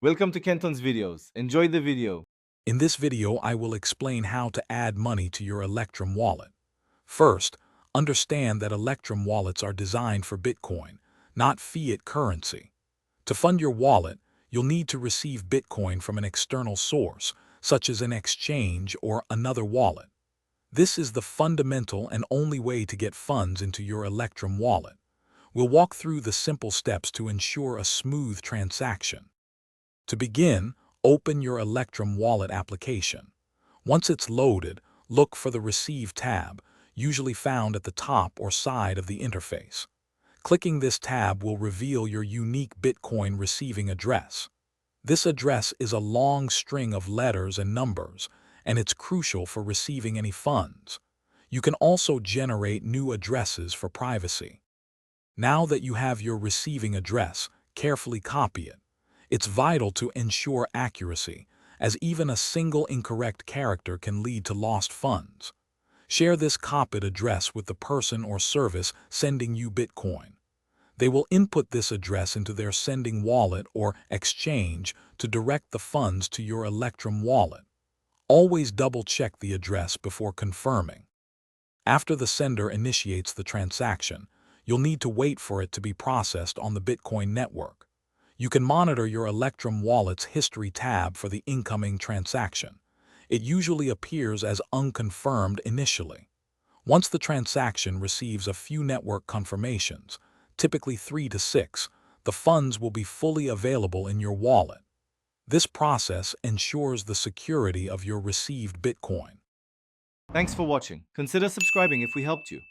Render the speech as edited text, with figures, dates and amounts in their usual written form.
Welcome to Kenton's videos. Enjoy the video. In this video, I will explain how to add money to your Electrum wallet. First, understand that Electrum wallets are designed for Bitcoin, not fiat currency. To fund your wallet, you'll need to receive Bitcoin from an external source, such as an exchange or another wallet. This is the fundamental and only way to get funds into your Electrum wallet. We'll walk through the simple steps to ensure a smooth transaction. To begin, open your Electrum wallet application. Once it's loaded, look for the Receive tab, usually found at the top or side of the interface. Clicking this tab will reveal your unique Bitcoin receiving address. This address is a long string of letters and numbers, and it's crucial for receiving any funds. You can also generate new addresses for privacy. Now that you have your receiving address, carefully copy it. It's vital to ensure accuracy, as even a single incorrect character can lead to lost funds. Share this copied address with the person or service sending you Bitcoin. They will input this address into their sending wallet or exchange to direct the funds to your Electrum wallet. Always double-check the address before confirming. After the sender initiates the transaction, you'll need to wait for it to be processed on the Bitcoin network. You can monitor your Electrum wallet's history tab for the incoming transaction. It usually appears as unconfirmed initially. Once the transaction receives a few network confirmations, typically 3 to 6, the funds will be fully available in your wallet. This process ensures the security of your received Bitcoin. Thanks for watching. Consider subscribing if we helped you.